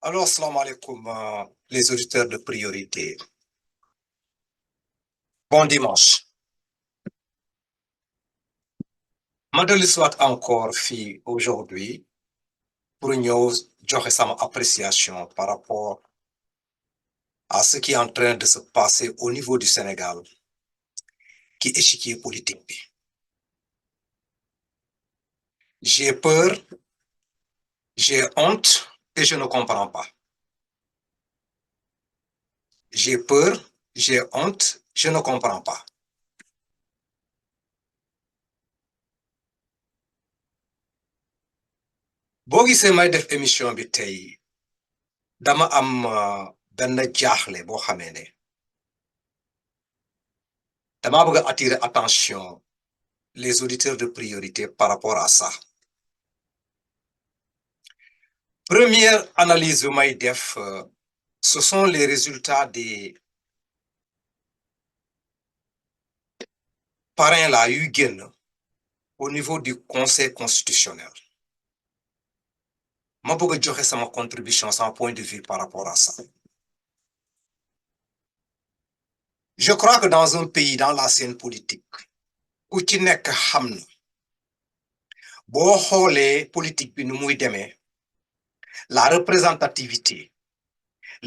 Alors, salam alaikum, les auditeurs de priorité. Bon dimanche. ma dellu soit encore fii aujourd'hui pour ñëw joxe sama appréciation par rapport à ce qui est en train de se passer au niveau du Sénégal qui échiquier politique bi. J'ai peur, j'ai honte et je ne comprends pas. J'ai peur, j'ai honte, je ne comprends pas. boo gisee may def émission bi tey dama am benn jaaxle boo xamee ne dama bëgg a attirer attention les auditeurs de priorité par rapport à ça. Première analyse bi may def ce sont les résultats des parrains là yu génn au niveau du conseil constitutionnel. ma bëgg a joxe sama contribution, sama point de vue par rapport à ça. Je crois que dans un pays, dans la scène politique, ku ci nekk xam na boo xoolee politique bi nu muy demee, la représentativité,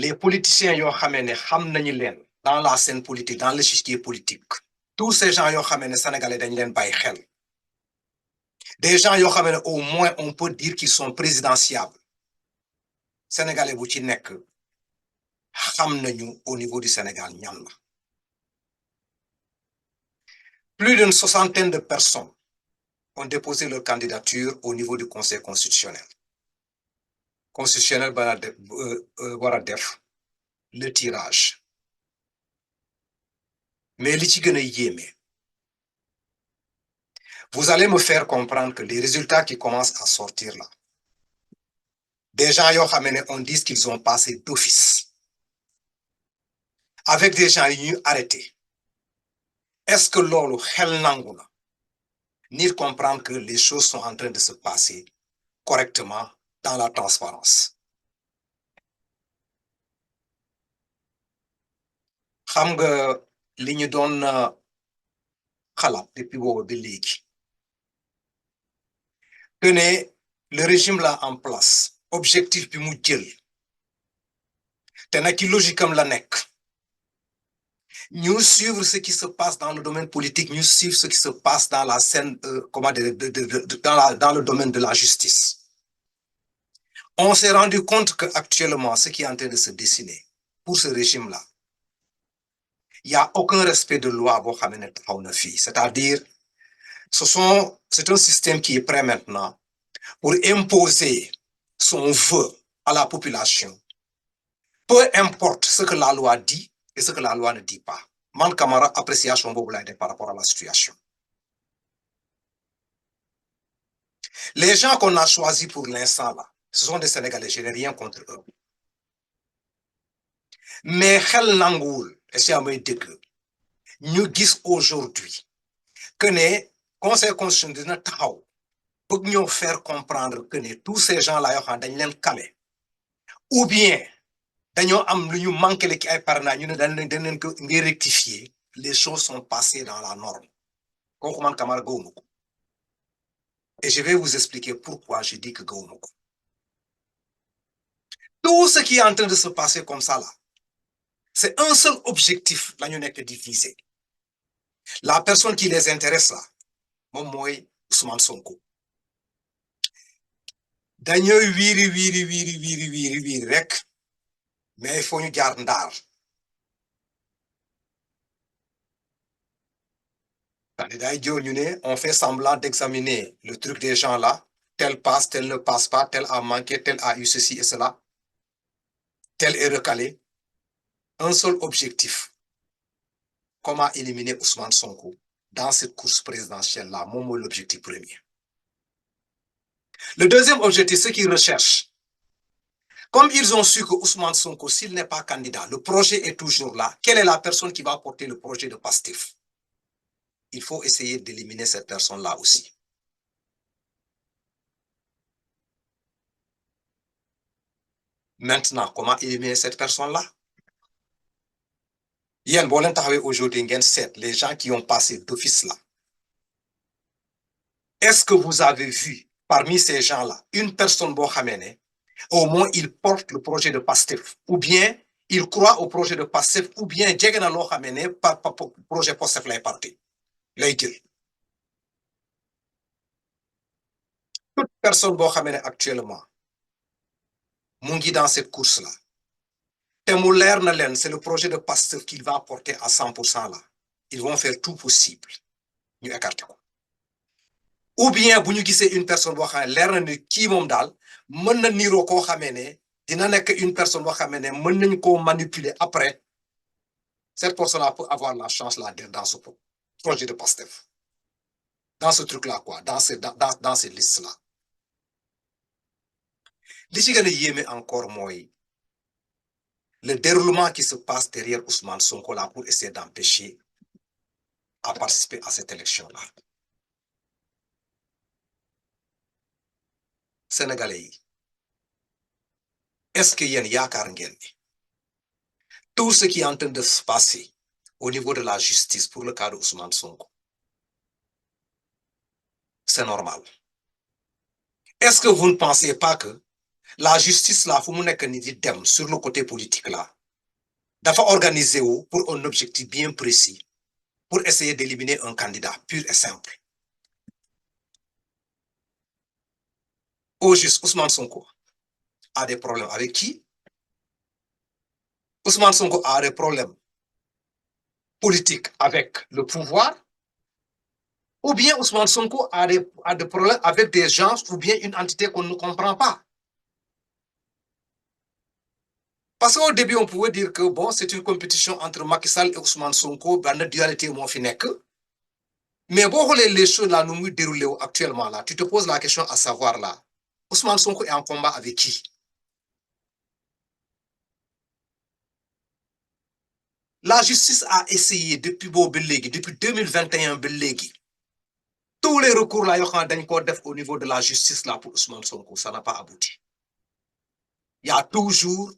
les politiciens yoo xamee ne xam nañu leen dans la scène politique, dans l'échiquier politique, tous ces gens yoo xamee ne sénégalais dañ leen bàyyi xel, des gens yoo xamee ne au moins on peut dire qu'ils sont présidentiables. Sénégalais bu ci nekk xam nañu au niveau du Sénégal ñan la. Plus d'une soixantaine de personnes ont déposé leur candidature au niveau du conseil constitutionnel. Constitutionnel war a def le tirage. Mais li ci gën a yéeme, vous allez me faire comprendre que les résultats qui commencent à sortir là, des gens yoo xam ne on dit qu'ils ont passé d'office avec des gens yu ñu arrêté. Est-ce que loolu xel nangu na nit comprendre que les choses sont en train de se passer correctement dans la transparence? xam nga li ñu doon xalaat depuis boobu ba léegi que ne le régime là en place, objectif bi mu jël te nag ci logique am la nekk, ñu suivre ce qui se passe dans le domaine politique, ñu suivre ce qui se passe dans la scène comment dire, dans le domaine de la justice. On s'est rendu compte que actuellement ce qui est en train de se dessiner pour ce régime là, il y a aucun respect de loi boo xam ne taxaw na fii. C'est-à-dire c'est un système qui est prêt maintenant pour imposer son vœu à la population, peu importe ce que la loi dit et ce que la loi ne dit pas. Man Camara, appréciation boobu lay def par rapport à la situation. Les gens qu'on a choisis pour l'instant là, ce sont des Sénégalais, je n'ai rien contre eux. Mais xel nanguwul, est-ce que may dégg ñu gis aujourd'hui que ne conseil constitutionnel dina taxaw bëgg ñoo faire comprendre que ne tous ces gens là yoo xam dañ leen kale ou bien dañoo am lu ñu manqué le ki ay parrainage ñu ne dañ leen ko ngir rectifier. Les choses sont passées dans la norme. kooku man Camara gëwuma ko. Et je vais vous expliquer pourquoi je dis que gëwuma ko. Tout ce qui est en train de se passer comme ça là, c'est un seul objectif la ñu nekk di viser. La personne qui les intéresse là moom mooy Ousmane Sonko. dañooy wiiri rek, mais il faut ñu jaar ndaar. candidat yi jow ñu ne on fait semblant d'examiner le truc des gens là, tel passe, tel ne passe pas, tel a manqué, tel a eu ceci et cela, tel est recalé. Un seul objectif: comment éliminer Ousmane Sonko dans cette course présidentielle là. Moom mooy l'objectif premier. Le deuxième objectif, ce qu'ils recherchent, comme ils ont su que Ousmane Sonko, s'il n'est pas candidat, le projet est toujours là, quelle est la personne qui va porter le projet de Pastef? Il faut essayer d'éliminer cette personne-là aussi. Maintenant, comment éliminer cette personne-là? Yen, boo leen taxawee aujourd'hui ngeen seet les gens qui ont passé d'office là. Est-ce que vous avez vu parmi ces gens-là une personne boo xamee ne au moins il porte le projet de PASTEF ou bien il croit au projet de PASTEF ou bien jege na loo xamee ne par projet PASTEF lay parti lay jël toute personne boo xamee ne actuellement mu ngi dans cette course-là te mu leer na leen c'est le projet de PASTEF qu'il va porter à 100% là ils vont faire tout possible ñu écarter ko ou bien bu ñu gisee une personne boo xam ne leer na ne kii moom daal mën na niiroo koo xamee ne dina nekk une personne boo xamee ne mën nañ koo manipuler après cette personne-là peut avoir la chance là d'être dans ce projet de PASTEF dans ce truc-là quoi dans ces listes-là li ci gën a yéeme encore mooy le déroulement qui se passe derrière Ousmane Sonko là pour essayer d'empêcher à participer à cette élection-là Sénégalais yi est-ce que yéen yaakaar ngeen ni tout ce qui est en train de se passer au niveau de la justice pour le cas de Ousmane Sonko c'est normal est-ce que vous ne pensez pas que la justice là fu mu nekk ni di dem sur le côté politique là dafa organiser wu pour un objectif bien précis pour essayer d'éliminer un candidat pur et simple au juste Ousmane Sonko a des problèmes avec qui? Ousmane Sonko a des problèmes politiques avec le pouvoir ou bien Ousmane Sonko a des problèmes avec des gens ou bien une entité qu'on ne comprend pas. Parce qu'au début, on pouvait dire que bon, c'est une compétition entre Macky Sall et Ousmane Sonko, dans la dualité moo fi nekk. Mais boo xoolee les choses là nu muy déroulé actuellement là, tu te poses la question à savoir là, Ousmane Sonko est en combat avec qui? La justice a essayé depuis boobu ba léegi, depuis 2021 ba léegi. Tous les recours là yoo xam ne dañ ko def au niveau de la justice là pour Ousmane Sonko, ça n'a pas abouti. Il y a toujours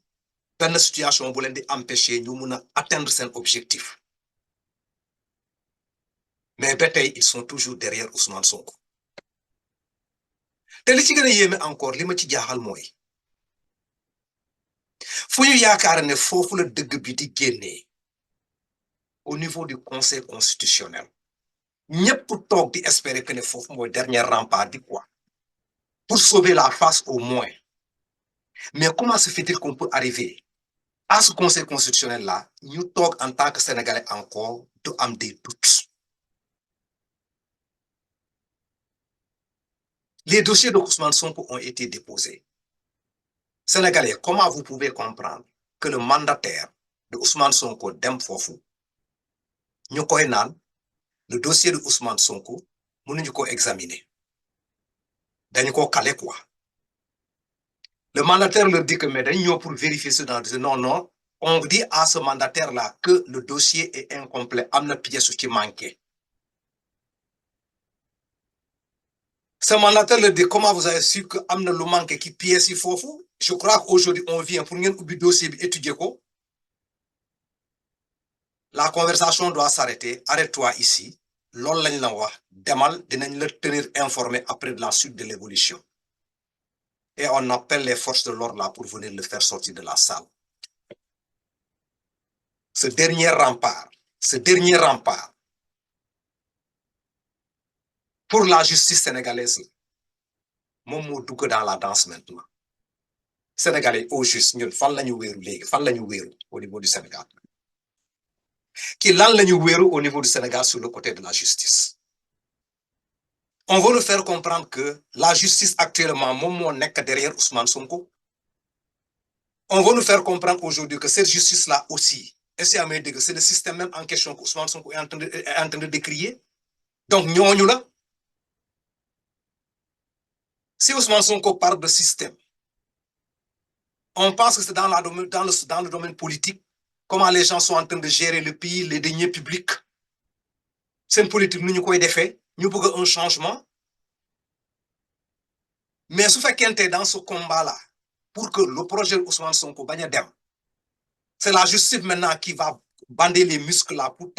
benn situation bu leen di empêcher ñu mun a atteindre seen objectif. Mais ba tey ils sont toujours derrière Ousmane Sonko. te li ci gën a yéeme encore li ma ci jaaxal mooy fu ñu yaakaar ne foofu la dëgg bi di génnee au niveau du conseil constitutionnel ñëpp toog di espérer que ne foofu mooy dernier rempart di quoi pour sauver la face au moins mais comment se fait-il qu'on peut arriver à ce conseil constitutionnel là ñu toog en tant que sénégalais encore du am des doutes les dossiers de Ousmane Sonko ont été déposés sénégalais comment vous pouvez comprendre que le mandataire de Ousmane Sonko dem foofu ñu koy naan le dossier de Ousmane Sonko mënuñu ko examiner dañu ko calé quoi le mandataire leur dit que mais dañu ñëw pour vérifier ce dans non on dit à ce mandataire là que le dossier est incomplet am na pièce su ci manqué ce mandataire leur dit comment vous avez su que am na lu manqué ki pièce yi foofu je crois qu'aujourd'hui on vient pour ngeen ubbi dossier bi étudier ko la conversation doit s'arrêter arrête-toi ici loolu lañ la wax demal dinañ la tenir informé après de la suite de l'évolution et on appelle les forces de l'ordre là pour venir le faire sortir de la salle ce dernier rempart pour la justice sénégalaise moom moo dugg dans la danse maintenant sénégalais au juste ñun fan la ñu wéeru léegi fan la ñu wéeru au niveau du Sénégal ki lan la ñu wéeru au niveau du Sénégal sur le côté de la justice on veut nous faire comprendre que la justice actuellement moom moo nekk derrière Ousmane Sonko on veut nous faire comprendre aujourd'hui que cette justice là aussi est-ce que c'est le système même en question que Ousmane Sonko est en train de décrier donc ñooñu la si Ousmane Sonko parle de système on pense que c'est dans le domaine politique comment les gens sont en train de gérer le pays les deniers publics seen politique nu ñu koy defee ñu bëgg un changement mais su fekkente dans ce combat là pour que le projet Ousmane Sonko bañ a dem. C'est la justice maintenant qui va bander les muscles là pour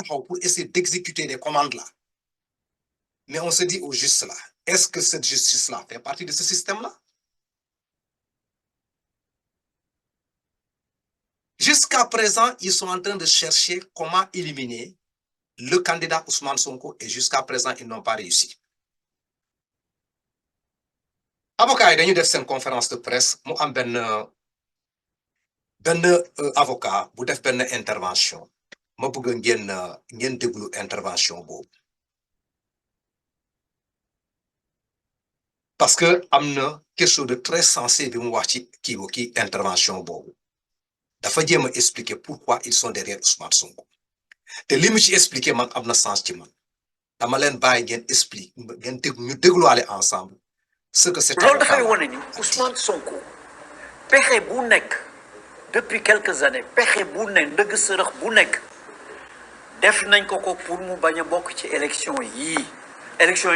essayer d'exécuter les commandes là. Mais on se dit au juste là, est-ce que cette justice-là fait partie de ce système-là? Jusqu'à présent, ils sont en train de chercher comment éliminer le candidat Ousmane Sonko et jusqu'à présent, ils n'ont pas réussi. Avocat yi dañu def seen conférence de presse mu am benn avocat bu def benn intervention ma bëgg ngeen déglu intervention boobu parce que am na quelque chose de très sensé bi mu wax ci kii intervention boobu dafa jéem a expliquer pourquoi ils sont derrière Ousmane Sonko te li mu ci expliquer man am na sens ci man dama leen bàyyi ngeen explique ngeen ñu dégluwaale ensemble ce que c'est. loolu dafay wane ni Ousmane Sonko pexe bu nekk depuis quelques années pexe bu nekk ndëgg sërëx bu nekk def nañ ko pour mu bañ a bokk ci élection yi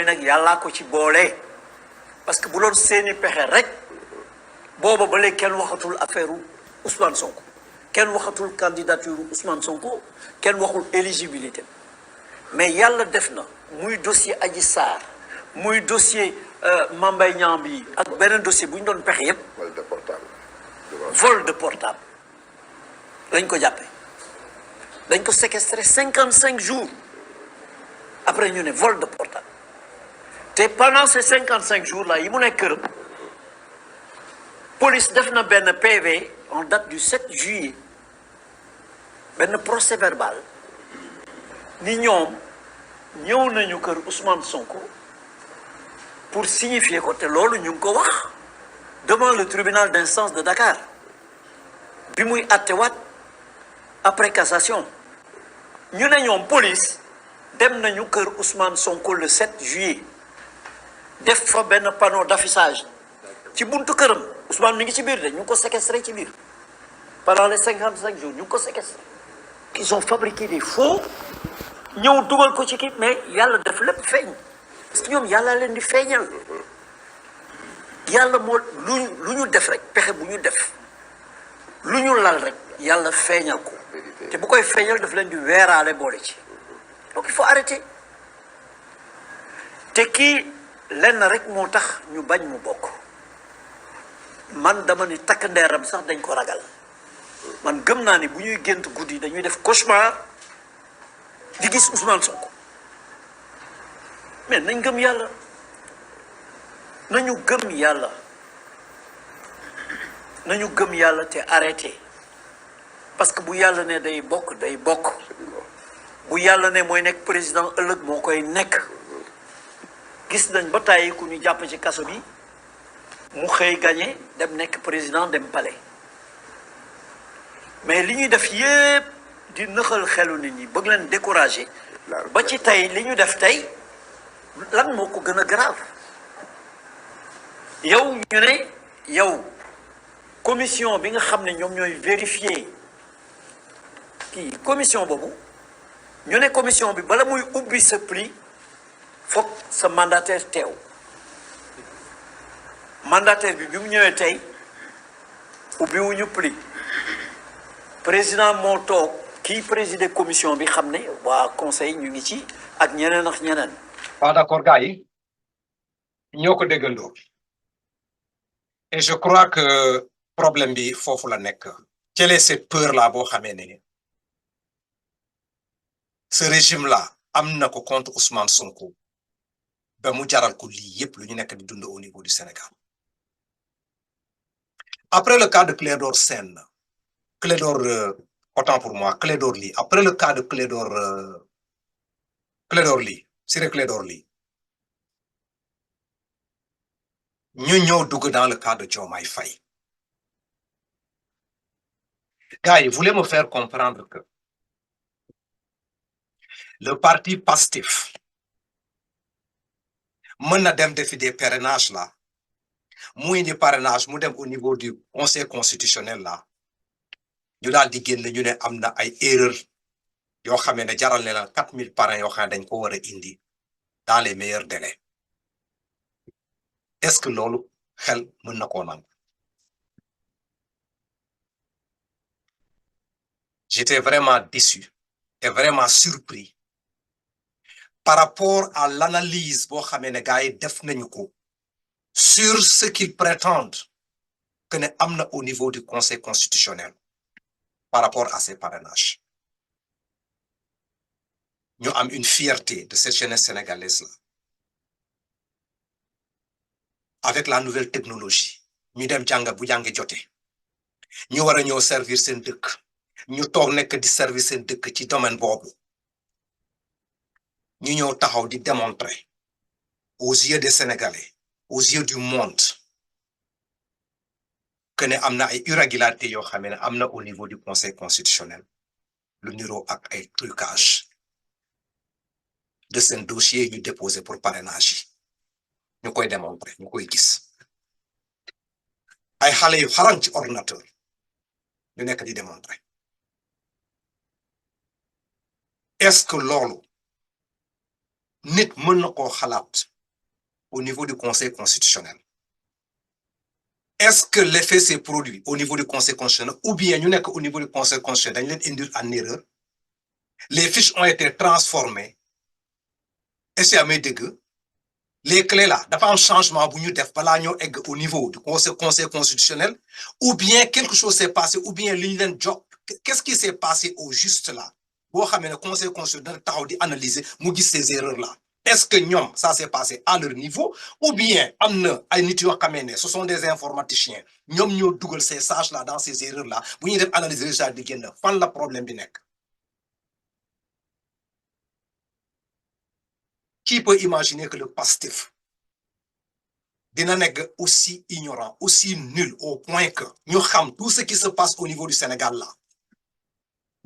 nag yàllaa ko ci boole parce que bu doon seeni pexe rek booba ba léegi kenn waxatul affaire Ousmane Sonko kenn waxatul candidature Ousmane Sonko kenn waxul éligibilité mais yàlla def na muy dossier Adji Sarr muy dossier Mame Mbaye Niang bi ak beneen dossier bu ñu doon pexe yépp vol de portable lañ ko jàppee dañ ko séquestré 55 jours après ñu ne vol de portable te pendant ces 55 jours là yi mu nekk këram police def na benn PV en date du 7 juillet benn procès verbal ni ñoom ñëw nañu kër Ousmane Sonko pour signifier ko te loolu ñu ngi ko wax devant le tribunal d'instance de Dakar bi muy attewaat après cassation ñu ne ñoom police dem nañu kër Ousmane Sonko le 7 juillet def fa benn panneau d'affichage ci buntu këram Ousmane mi ngi ci biir de ñu ngi ko séquestré ci biir pendant les 55 jours ñu ngi ko séquestré. Ils ont fabriqué des faux ñëw dugal ko ci kii mais yàlla def lépp feeñ parce que ñoom yàlla leen di feeñal yàlla moo lu ñu def rek pexe bu ñu def lu ñu lal rek yàlla feeñal ko te bu koy feeñal daf leen di weeraale boole ci donc il faut arrêter te kii lenn rek moo tax ñu bañ mu bokk man dama ni takk ndeeram sax dañ ko ragal man gëm naa ni bu ñuy gént guddi dañuy def cauchemar di gis Ousmane Sonko mais nañ gëm yàlla nañu gëm yàlla te arrêté parce que bu yàlla ne day bokk bu yàlla ne mooy nekk président ëllëg moo koy nekk gis nañ ba tàyyi ku ñu jàpp ci kaso bi mu xëy gagné dem nekk président dem palais mais li ñuy def yépp di nëxal xelu nit ñi bëgg leen décourager ba ci tey li ñu def tey lan moo ko gën a grave yow ñu ne yow commission bi nga xam ne ñoom ñooy vérifier kii commission boobu ñu ne commission bi bala muy ubbi sa pli foog sa mandataire teew mandataire bi mu ñëwee tey ubbi wuñu pli président moo toog kii présider commission bi xam ne waa conseil ñu ngi ci ak ñeneen ak ñeneen. waaw d'accord gars yi ñoo ko déggandoo et je crois que problème bi foofu la nekk. quelle est cette peur là boo xamee ne ce régime là am na ko contre Ousmane Sonko ba mu jaral ko lii yépp lu ñu nekk di dund au niveau du Sénégal après le cas de Clédor Sène autant pour moi Clédor Ly après le cas de Clédor Ly Ciré Clédor Ly ñu ñëw dugg dans le cas de Diomaye Faye gars yi voulez me faire comprendre que le parti Pastef mën na dem defi des parrainages là mu indi parrainage mu dem au niveau du conseil constitutionnel là ñu daal di génn ñu ne am na ay erreur yoo xamee ne jaral ne la 4000 parrains yoo xam ne dañ ko war a indi dans les meilleurs délais est-ce que loolu xel mën na koo nangu J'étais vraiment déçu et vraiment surpris par rapport à l'analyse boo xamee ne gars yi def nañu ko sur ce qu'ils prétendent que ne am na au niveau du Conseil constitutionnel par rapport à ces parrainages. Ñu am une fierté de cette jeunesse sénégalaise-là. Avec la nouvelle technologie, ñu dem jàng bu jàngi jote ñu war a ñëw servir seen dëkk ñu toog nekk di servir seen dëkk ci domaine boobu ñu ñëw taxaw di démontrer aux yeux des Sénégalais, aux yeux du monde, que ne am na ay irrégularités yoo xam ne am na au niveau du Conseil constitutionnel lu niroo ak ay trucage de seen dossier ñu déposé pour parrainage yi ñu koy démontrer ñu koy gis ay xale yu xarañ ci ordinateur ñu nekk di démontrer. Est-ce que loolu nit mën na koo xalaat au niveau du Conseil constitutionnel? Est-ce que l'effet s'est produit au niveau du Conseil constitutionnel ou bien ñu nekk au niveau du Conseil constitutionnel dañ leen induire en erreur? Les fiches ont été transformées. Est-ce que amee dégg les clés là dafa am changement bu ñu def balaa ñoo egg au niveau du Conseil constitutionnel ou bien quelque chose s'est passé ou bien li ñu leen jox qu'est-ce qui s'est passé au juste là boo xamee ne Conseil constitutionnel taxaw di analyser mu gis ces erreurs là? Est-ce que ñoom ça s'est passé à leur niveau ou bien am na ay nit yoo xamee ne ce sont des informaticiens ñoom ñoo dugal ces sages là dans ces erreurs là bu ñuy def analyse résultat di génn fan la problème bi nekk? Qui peut imaginer que le PASTEF dina nekk aussi ignorant, aussi nul au point que ñu xam tout ce qui se passe au niveau du Sénégal là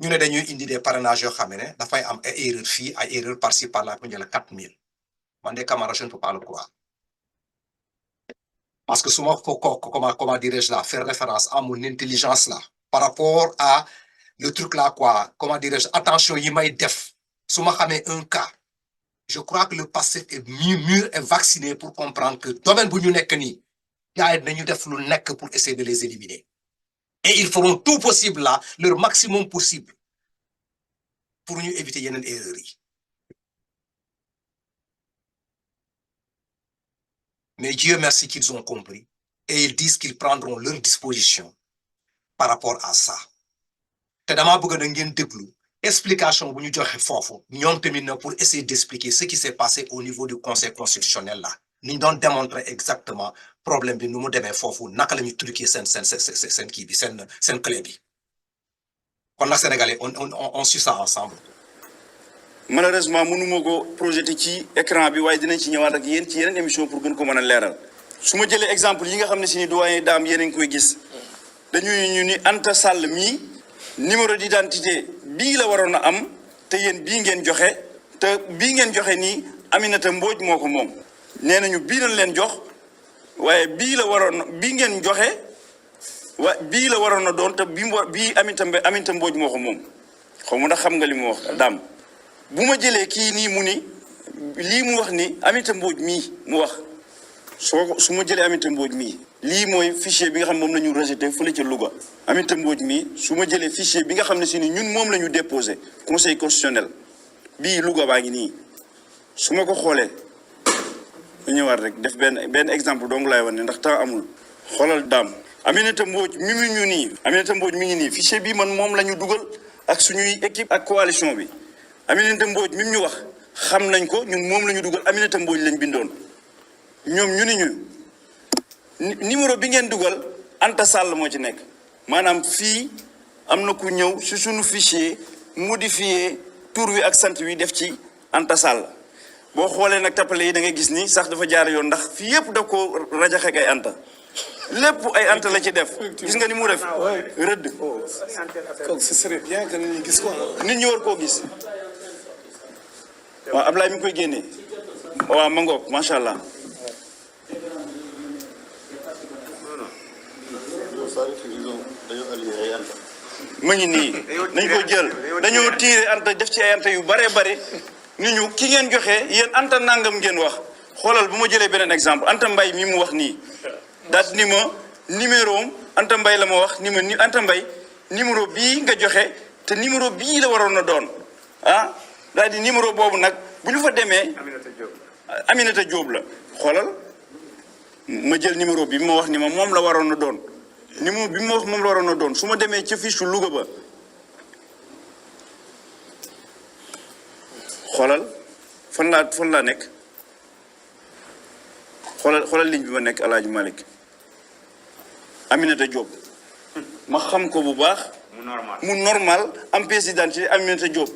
ñu ne dañuy indi des parrainages yoo xam ne dafay am ay erreur fii ay erreur par-ci par-là pour jël 4000 man de Camara je ne peux pas le croire parce que su ma ko comment dirais-je là faire référence à mon intelligence là par rapport à le truc là quoi comment dirais-je attention yi may def su ma xamee un cas. Je crois que le PASTEF est mûr et vacciné pour comprendre que domaine bu ñu nekk nii gars yi dañu def lu nekk pour essayer de les éliminer et ils feront tout possible là leur maximum possible pour ñu éviter yeneen erreurs yi. Mais Dieu merci qu'ils ont compris et ils disent qu'ils prendront leurs dispositions par rapport à ça te damaa bëgg na ngeen déglu explication bu ñu joxe foofu ñoom tamit na pour essayer d'expliquer ce qui s'est passé au niveau du Conseil constitutionnel là ni ñu doon démontrer exactement problème bi nu mu demee foofu naka la ñu truquer seen kii bi seen clé bi kon nag Sénégalais on suit ça ensemble. Malheureusement mënuma ko projeté ci écran bi waaye dinañ ci ñëwaat ak yéen ci yeneen émission pour gën ko mën a leeral su ma jëlee exemple yi nga xam ne si ni doyen daam yéen a ngi koy gis dañuy ñu ni Anta Sall mii numéro d'identité bii la waroon a am te yéen bii ngeen joxe te bii ngeen joxe nii Aminata Mbodj moo ko moom nee nañu bii lañ leen jox waaye bii la waroon bii ngeen joxe bii la waroon a doon te bii Aminata Mbodj moo ko moom xaw ma ndax xam nga li mu wax daam bu ma jëlee kii nii mu ni lii mu wax ni Aminata Mbodj mii mu wax su ma jëlee Aminata Mbodj mii lii mooy fichier bi nga xam moom la ñu rejeté fële ca Louga Aminata Mbodj mii su ma jëlee fichier bi nga xam ne si ni ñun moom la ñu déposé conseil constitutionnel bii Louga baa ngi nii su ma ko xoolee ma ñëwaat rek def benn exemple dong laay wane ndax temps amul xoolal daam Aminata Mbodj mi mu ñu nii Aminata Mbodj mi ngi nii fichier bi man moom la ñu dugal ak suñuy équipe ak coalition bi Aminata Mbodj mi mu ñu wax xam nañ ko ñun moom la ñu dugal Aminata Mbodj lañ bindoon ñoom ñu ni ñu numéro bi ngeen dugal Anta Sall moo ci nekk maanaam fii am na ku ñëw si suñu fichier modifié tur wi ak sant wi def ci Anta Sall boo xoolee nag tappale yi da ngay gis ni sax dafa jaar yoon ndax fii yëpp daf ko rajaxe ak ay Anta lépp ay Anta la ci def gis nga ni mu def rëdd ce serait bien que ñu gis ko nit ñi war koo gis waaw Ablaye mi ngi koy génnee waaw ma ngoog macha allah ma ngi nii nañ ko jël dañoo tiire Anta def ci ay Anta yu bare bare ni ñu ki ngeen joxe yéen Anta nangam ngeen wax xoolal bu ma jëlee beneen exemple Anta Mbaye mi mu wax nii daat ni ma numéro am Anta Mbaye la ma wax ni ma Anta Mbaye numéro bii nga joxe te numéro bii la waroon a doon ah daal di numéro boobu nag bu ñu fa demee Aminata Diop la xoolal ma jël numéro bi ma wax ni ma moom la waroon a doon numéro bi ma wax moom la waroon a doon su ma demee ca fiche Louga ba xoolal fan laa nekk xoolal ligne bi ma nekk El Hadj Malick Aminata Diop ma xam ko bu baax. mu normal am pièce d'identité Aminata Diop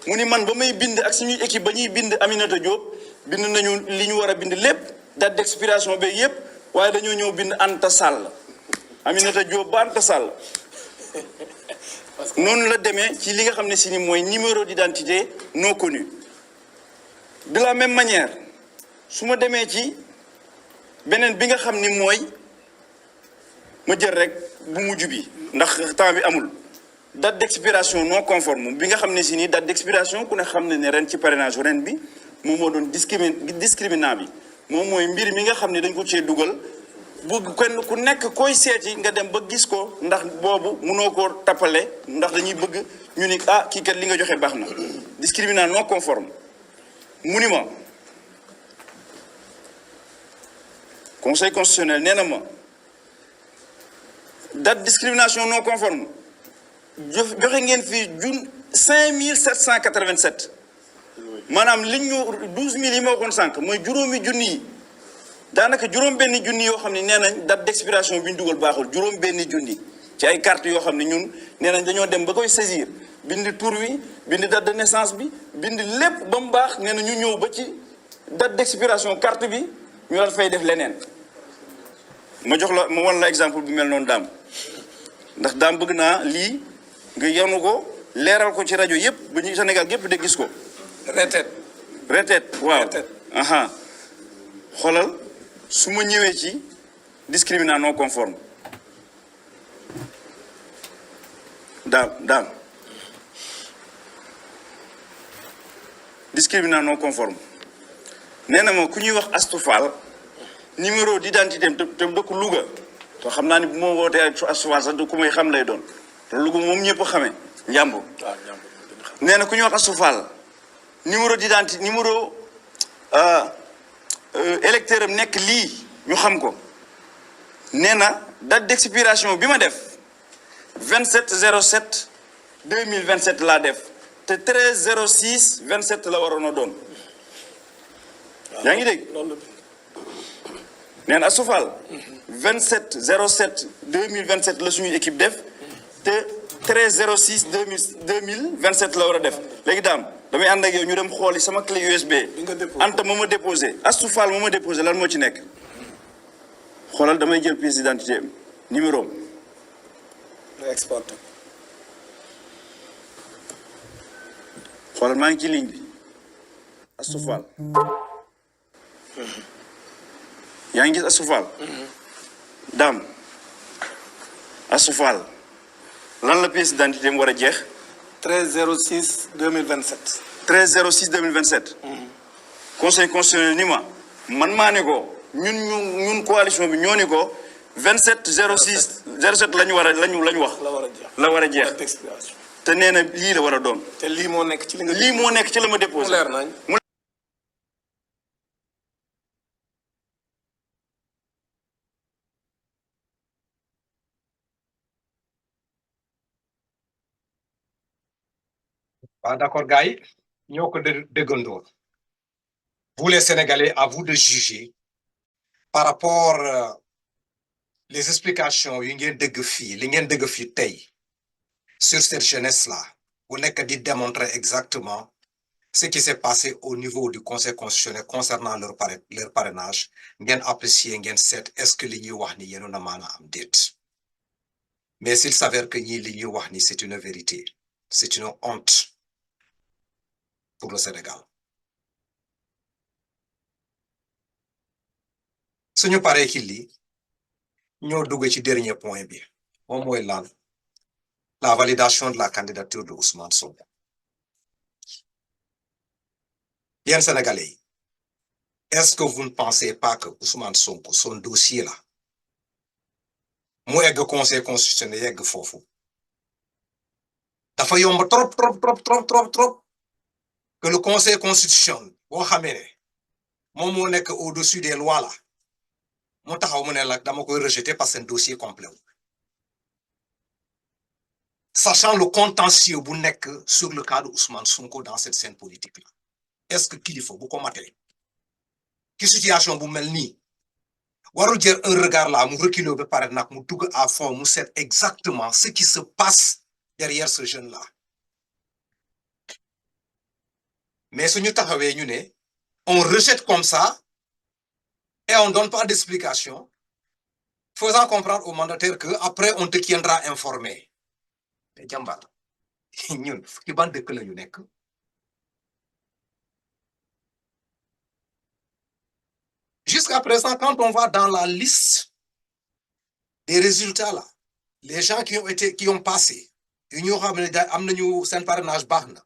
mu ni man ba may bind ak suñuy équipe ba ñuy bind Aminata Diop bind nañu li ñu war a bind lépp date d'expiration ba yépp waaye dañoo ñëw bind Anta Sall Aminata Diop ba Anta Sall noonu la demee ci li nga xam ne si ni mooy numéro d'identité non connu de la même manière su ma demee ci beneen bi nga xam ni mooy ma jël rek bu mujj bi ndax temps bi amul date d'expiration non conforme bi nga xam ne si nii date d'expiration ku ne xam ne ren ci parrainage ren bi moom moo doon discriminant bi moom mooy mbir mi nga xam ne dañ ko cee dugal bu kenn ku nekk koy seeti nga dem ba gis ko ndax boobu mënoo koo tappale ndax dañuy bëgg ñu ni ah kii kat li nga joxe baax na discriminant non conforme mu ni ma conseil constitutionnel nee na ma date discrimination non conforme joxe ngeen fii 5787 maanaam li ñu 12000 yi ma waxoon sànq mooy juróomi junni yi daanaka juróom-benni junni yoo xam ne nee nañ date d'expiration bi ñu dugal baaxul juróom-benni junni ci ay carte yoo xam ne ñun nee nañ dañoo dem ba koy saisir bind tur wi bind date de naissance bi bind lépp ba mu baax nee na ñu ñëw ba ci date d'expiration carte bi ñu daan fay def leneen ma jox la ma wan la exemple bu mel noonu daam ndax daam bëgg naa lii nga yanu ko leeral ko ci rajo yëpp ba ñu Sénégal yëpp de gis ko. retet waaw aha xoolal su ma ñëwee ci discriminant non conforme daam discriminant non conforme nee na ma ku ñuy wax Astou Fall numéro d'identité am te dëkk Louga te xam naa ni bu ma wootee Astou Fall sax ku may xam lay doon te Louga moom ñëpp a xamee njàmbur nee na ku ñuy wax Astou Fall numéro d'identité numéro électeur am nekk lii ñu xam ko nee na date d'expiration bi ma def 27/07/2027 laa def te 13/06/27 la waroon a doon yaa ngi dégg nee na Astou Fall 27/07/2027 la suñuy équipe def te 13/06/2027 la war a def léegi daam damay ànd ak yow ñu dem xooli sama clé USB Anta moo ma déposé Astou Fall moo ma déposé lan moo ci nekk xoolal damay jël pièce d'identité numéro am exporté xoolal maa ngi ci ligne bi Astou Fall yaa ngi gis Astou Fall daam Astou Fall lan la pièce d'identité am war a jeex 13/06/2027 13/06/2027 conseil constitutionnel ni ma man maa ne ko ñun coalition bi ñoo ni ko 27/06/07 la ñu war a la ñu wax la war a jeex te nee na lii la war a doon te lii moo nekk ci li nga lii moo nekk ci la ma déposé mu leer nañ D'accord, Gaï. Nous avons vous les Sénégalais, à vous de juger par rapport les explications sur cette jeunesse-là. Vous n'avez qu'à démontrer exactement ce qui s'est passé au niveau du Conseil constitutionnel concernant leur parrainage. Vous apprécier, est-ce que l'Union Wahni est une mais s'il s'avère que l'Union Wahni c'est une vérité, c'est une honte pour le Sénégal. Si nous parlons de nous avons le dernier point. Au moins là, la validation de la candidature de Ousmane Sonko. Bien Sénégalais, est-ce que vous ne pensez pas que Ousmane Sonko, son dossier là, moi, le Conseil constitutionnel, fofu. dafa yomb trop que le conseil constitutionnel boo xamee ne moom moo nekk au-dessus des lois là moo taxaw mu ne la dama koy rejeter parce que un dossier complet sachant le contentieux bu nekk sur le cas de Ousmane Sonko dans cette scène politique là est-ce que kilifa bu ko matee ci situation bu mel nii warul jël un regard là mu reculer ba pare nag mu dugg à fond mu seet exactement ce qui se passe derrière ce jeune là mais suñu taxawee ñu ne on rejette comme ça et on donne pas d'explication faisant comprendre au mandataire que après on te tiendra informé mais jàmbaar ñun ci ban dëkk la ñu nekk jusqu'à présent quand on va dans la liste des résultats là les gens qui ont passé yu ñoo xam ne am nañu seen parrainage baax na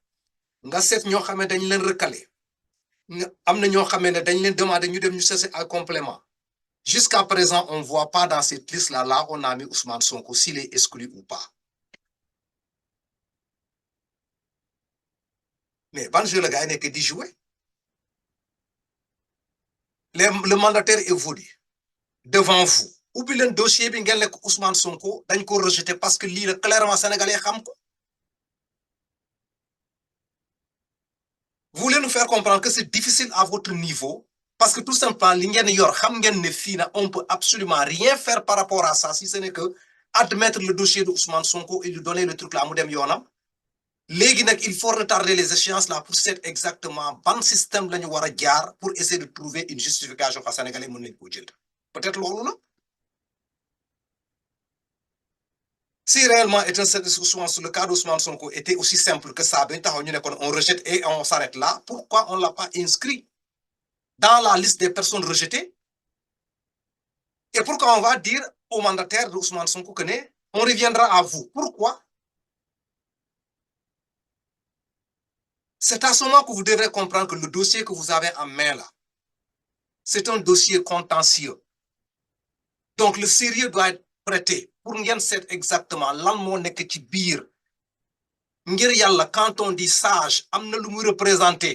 nga seet ñoo xam ne dañ leen recalé am na ñoo xam ne dañ leen demandé ñu dem ñu chercher un complément jusqu'à présent on voit pas dans cette liste là on a mis Ousmane Sonko s'il est exclu ou pas mais ban jeu la gars yi nekk di jouer le mandataire évolue devant vous ubbi leen dossier bi ngeen lekk Ousmane Sonko dañ ko rejeté parce que lii la clairement sénégalais xam ko vous voulez nous faire comprendre que c'est difficile à votre niveau parce que tout simplement li ngeen yor xam ngeen ne fii na on peut absolument rien faire par rapport à ça si ce n'est que admettre le dossier de Ousmane Sonko et lui donner le truc là mu dem yoonam léegi nag il faut retarder les échéances là pour seet exactement ban système la ñu war a jaar pour essayer de trouver une justification xa sénégalais mën nañ koo jël peut-être loolu la si réellement le cas d'Ousmane Sonko était aussi simple que ça ben taxaw ñu ne kon on rejette et on s'arrête là pourquoi on l'a pas inscrit dans la liste des personnes rejetées et pourquoi on va dire au mandataire d'Ousmane Sonko que ne on reviendra à vous pourquoi c'est à ce moment que vous devrez comprendre que le dossier que vous avez en main là c'est un dossier contentieux donc le sérieux doit être prêté pour ngeen seet exactement lan moo nekk ci biir ngir yàlla quand on dit sage am na lu muy représenter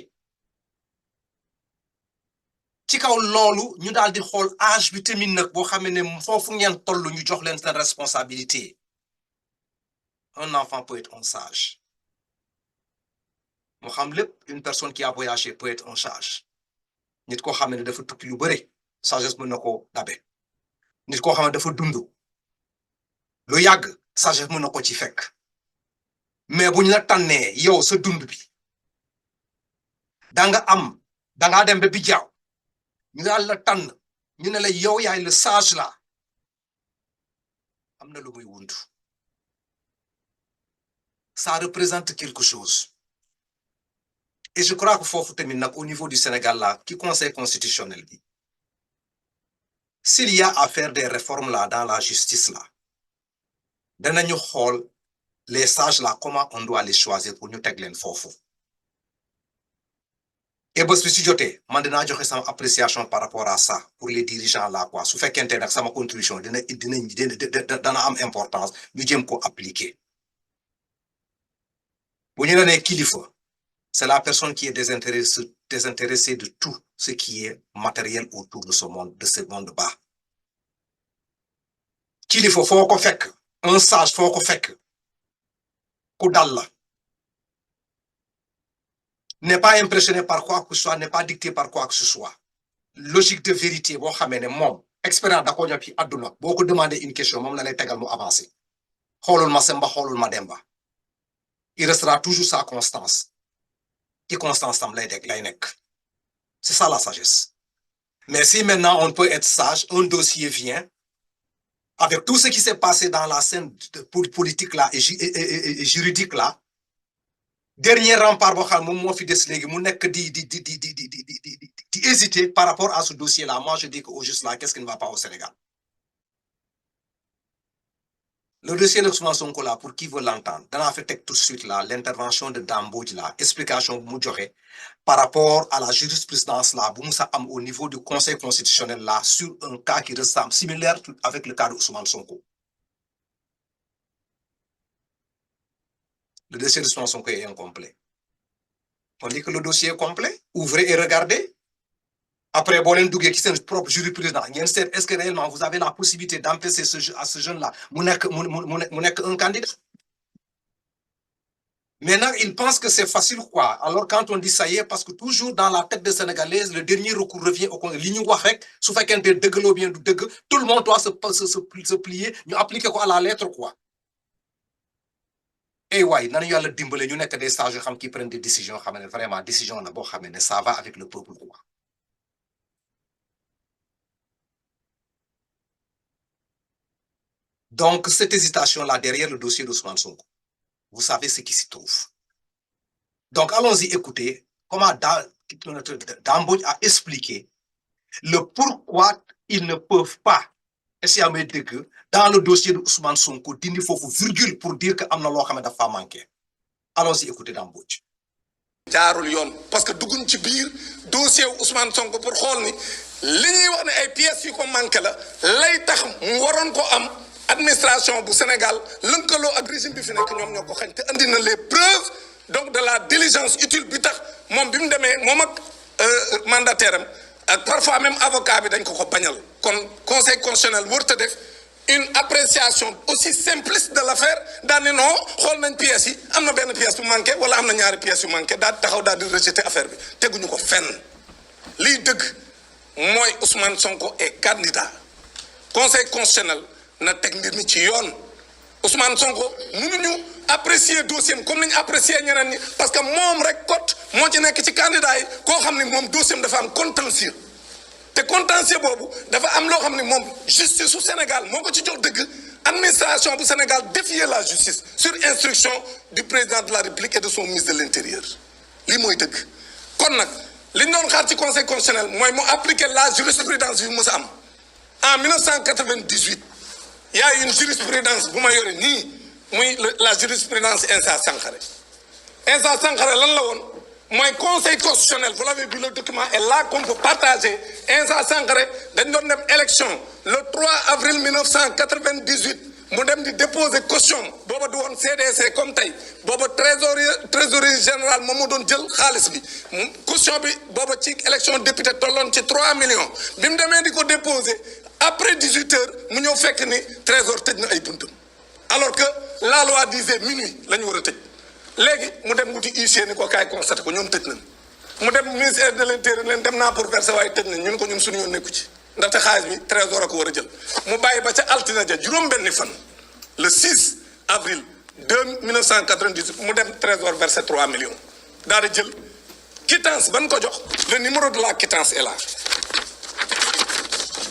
ci kaw loolu ñu daal di xool âge bi tamit nag boo xamee ne foofu ngeen toll ñu jox leen seen responsabilité un enfant peut être un sage moo xam lépp une personne qui a voyagé peut être un sage nit koo xam ne dafa tukki lu bëri sagesse mën na ko dabe nit koo xam ne dafa dund lu yàgg sagesse mën na ko ci fekk mais buñ la tànnee yow sa dund bi dangaa dem ba bi jaaw ñu daal la tànn ñu ne la yow yaay le sage là am na lu muy wundu ça représente quelque chose et je crois que foofu tamit nag au niveau du Sénégal là qui conseil constitutionnel bi s'il y a à faire des réformes là dans la justice là danañu xool les sages là comment on doit les choisir pour ñu teg leen foofu et bés bi si jotee man dinaa joxe sama appréciation par rapport à ça pour les dirigeants là quoi su fekkente nag sama contribution dana am importance ñu jëm ko appliquer bu ñu la nee kilifa c'est la personne qui est désintéressée de tout ce qui est matériel autour de ce monde bas kilifa foo ko fekk un sage foo ko fekk ku dal la n'est pas impressionné par quoi que ce soit n'est pas dicté par quoi que ce soit logique de vérité boo xamee ne moom expérience da ko ñor ci àdduna boo ko demandé une question moom la lay tegal mu avancé xoolul ma Semba xoolul ma Demba il restera toujours sa constance ci constance tam lay nekk c'est ça la sagesse mais si maintenant on peut être sage un dossier vient avec tout ce qui s'est passé dans la scène politique là et juridique là dernier rempart boo xam moom moo fi des léegi mu nekk di hésiter par rapport à ce dossier là moi je dis que au juste là qu'est-ce qui ne va pas au Sénégal le dossier de Ousmane Sonko là pour qui veut l'entendre danaa fi teg tout de suite là l'intervention de Dame Mbodj là explication bu mu joxe par rapport à la jurisprudence là bu mu sa am au niveau du conseil constitutionnel là sur un cas qui ressemble similaire avec le cas de Ousmane Sonko le dossier de Ousmane Sonko est incomplet. On dit que le dossier est complet. Ouvrez et regardez. Après, bon, qui c'est notre propre jurisprudence. Est-ce que réellement vous avez la possibilité d'empêcher à ce jeune-là un candidat? Maintenant, il pense que c'est facile, quoi. Alors, quand on dit ça y est, parce que toujours dans la tête des Sénégalaises, le dernier recours revient au compte. Tout le monde doit se plier, nous appliquer quoi à la lettre, quoi. Et ouais, nous avons des sages qui prennent des décisions, vraiment, décisions, ça va avec le peuple, quoi. Donc, cette hésitation-là derrière le dossier d'Ousmane Sonko, vous savez ce qui s'y trouve. Donc, allons-y écouter comment Dambodj a expliqué le pourquoi ils ne peuvent pas essayer de dire que dans le dossier d'Ousmane Sonko, il faut virgule pour dire que amna lo xamé dafa manqué. Allons-y écouter Dambodj. jaarul yoon parce que dugguñ ci biir dossier Ousmane Sonko pour xool ni li ñuy wax ne ay pièces yu ko manqué la lay tax mu waroon ko am administration bu Sénégal lënkaloo ak régime bi fi nekk ñoom ñoo ko xañ te andi na les preuves donc de la diligence utile bi tax moom bi mu demee moom ak mandataire am ak parfois même avocat bi dañ ko bañal kon conseil constitutionnel warut def une appréciation aussi simpliste de l'affaire daal ni non xool nañ pièces yi am na benn pièce bu manqué wala am na ñaari pièces yu manqué daal taxaw daal di rejeter affaire bi teguñu ko fenn lii dëgg mooy Ousmane Sonko est candidat conseil constitutionnel na teg mbir mi ci yoon Ousmane Sonko mënuñu apprécier dossier comme nañu apprécier ñeneen ñi parce que moom rek cote moo ci nekk ci candidat yi koo xam ne moom dossier dafa am contentieux te contentieux boobu dafa am loo xam ne moom justice su Sénégal moo ko ci jox dëgg administration bu Sénégal défier la justice sur instruction du président de la République et de son ministre de l'Intérieur lii mooy dëgg kon nag li ñu doon xaar ci conseil constitutionnel mooy mu appliquer la jurisprudence bi mos a am en 1998 il y a une jurisprudence bu ma yore nii muy la jurisprudence Insa Sankaré lan la woon mooy conseil constitutionnel vous l'avez vu le document est là qu'on peut partager Insa Sankaré dañ doon dem élection le 3 avril 1998 mu dem di déposer caution booba du woon CDC comme tey booba trésorier général moom moo doon jël xaalis bi caution bi booba ci élection député tolloon ci 3 millions bi mu demee di ko déposer après 18 heures mu ñëw fekk ni trésor tëj na ay buntam alors que la loi disait minuit la ñu war a tëj léegi mu dem wuti huissier ni ko kaay constaté ko ñoom tëj nañ mu dem ministère de l'Intérieur leen dem naa pour verser waaye tëj nañ ñun ko ñun suñu yoon nekku ci ndaxte xaalis bi trésor a ko war a jël mu bàyyi ba ca altine ja juróom-benni fan le 6 avril 1998 mu dem trésor versé 3 millions daal di jël quittance ban ko jox le numéro de la quittance est là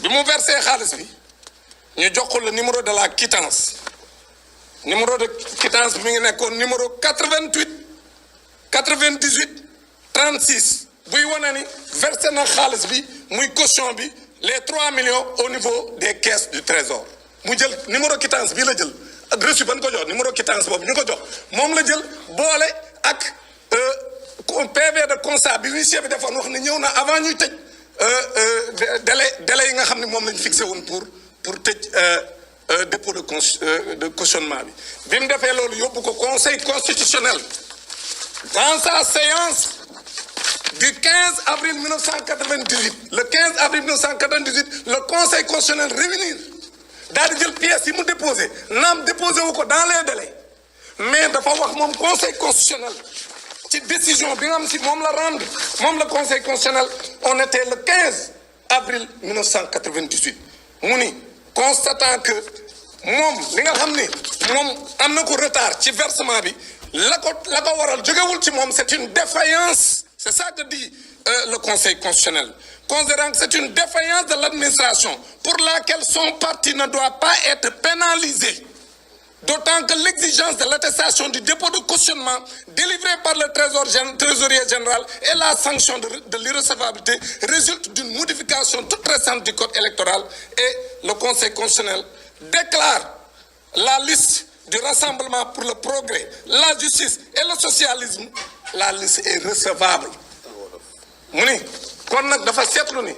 bi mu versé xaalis bi ñu jox ko le numéro de la quittance numéro de quittance bi mi ngi nekkoon numéro 88 98 36 buy wane ni versé na xaalis bi muy caution bi les 3 millions au niveau des caisses du trésor mu jël numéro quittance bii la jël ak reçu ban ko jox numéro quittance boobu ñu ko jox moom la jël boole ak PV de constat bi huissier bi defoon wax ne ñëw na avant ñuy tëj délai yi nga xam ne moom lañ fixé woon pour tëj dépôt de cautionnement bi bi mu defee loolu yóbbu ko conseil constitutionnel dans sa séance du 15 avril 1998 le 15 avril 1998 le conseil constitutionnel réunir daal di jël pièces yi mu déposé naam déposé wu ko dans les délais mais dafa wax moom conseil constitutionnel ci décision bi nga xam si moom la rendre moom le conseil constitutionnel on était le 15 avril 1998 mu ni constatant que moom li nga xam ni moom am na ko retard ci versement bi la ko waral jógewul ci moom c'est une défaillance c'est ça que dit le conseil constitutionnel considérant que c'est une défaillance de l'administration pour laquelle son parti ne doit pas être pénalisé d'autant que l'exigence de l'attestation du dépôt de cautionnement délivré par le trésorier général et la sanction de l'irrecevabilité résulte d'une modification toute récente du code électoral et le conseil constitutionnel déclare la liste du Rassemblement pour le progrès, la justice et le socialisme, la liste est recevable. mu ni kon nag dafa seetlu ni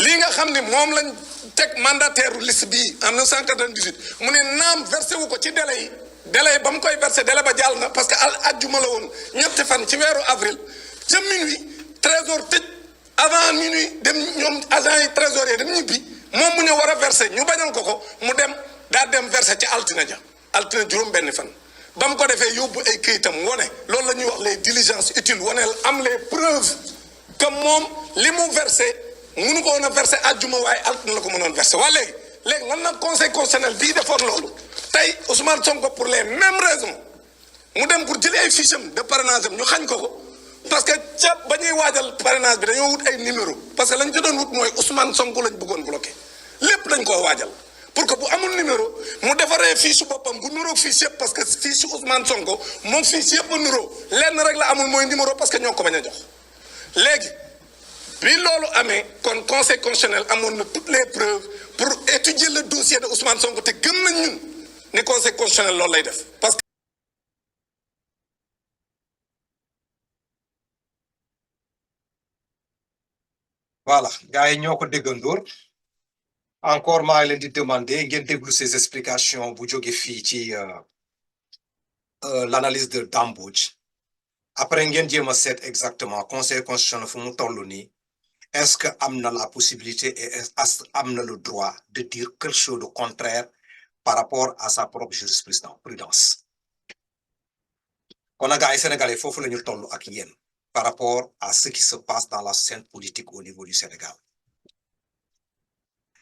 lii nga xam ni moom lañ teg mandataire liste bii en 1998 mu ne naam versé wu ko ci délai yi délai ba mu koy versé délai ba jàll na parce que ajjuma la woon ñetti fan ci weeru avril ca minuit trésor tëj avant minuit dem ñoom agent yi trésorier dem ñibbi moom mu ñu war a versé ñu bañal ko mu dem daa dem versé ci altine juróom benn fan ba mu ko defee yóbbu ay këyitam wone loolu la ñuy wax les diligences utiles woneel am les preuves que moom li mu versé mënu ko woon a versé ajjuma waaye altine la ko mënoon versé waa léegi lan nag conseil constitutionnel bii defoon loolu tey Ousmane Sonko pour les mêmes raisons mu dem pour jëlee ay fiches de parrainage am ñu xañ ko parce que ca ba ñuy waajal parrainage bi dañoo wut ay numéro parce que lañ ca doon wut mooy Ousmane Sonko lañ bëggoon bloqué lépp dañ koo waajal pour que bu amul numéro mu defaree fiche boppam bu nuroog fiche yëpp parce que fiche Ousmane Sonko moom fiche yëpp a nuroo lenn rek la amul mooy numéro parce que ñoo ko bañ a jox léegi bi loolu amee kon conseil constitutionnel amoon na toutes les preuves pour étudier le dossier de Ousmane Sonko te gëm nañ ñun ne conseil constitutionnel loolu lay def parce que voilà gars yi ñoo ko déggandoor encore maa ngi leen di demander ngeen déglu ces explications bu jóge fii ci l'analyse de Dame Mbodj après ngeen jéem a seet exactement conseil constitutionnel fu mu toll nii est-ce que am na la possibilité et est-ce que am na le droit de dire quelque chose de contraire par rapport à sa propre jurisprudence kon nag gars yi sénégalais foofu la ñu toll ak yéen par rapport à ce qui se passe dans la scène politique au niveau du Sénégal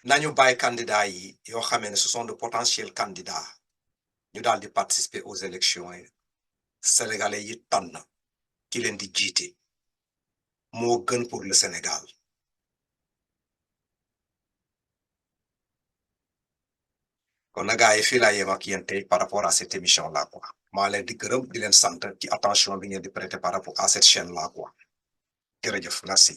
nañu bàyyi candidats yi yoo xamee ne ce sont de potentiels candidats ñu daal di participer aux élections yi sénégalais yi tànn ki leen di jiite moo gën pour le Sénégal kon nag gars yi fii laa yem ak yéen tey par rapport à cette émission là quoi maa leen di gërëm di leen sant ci attention bi ngeen di prêter par rapport à cette chaîne là quoi jërëjëf merci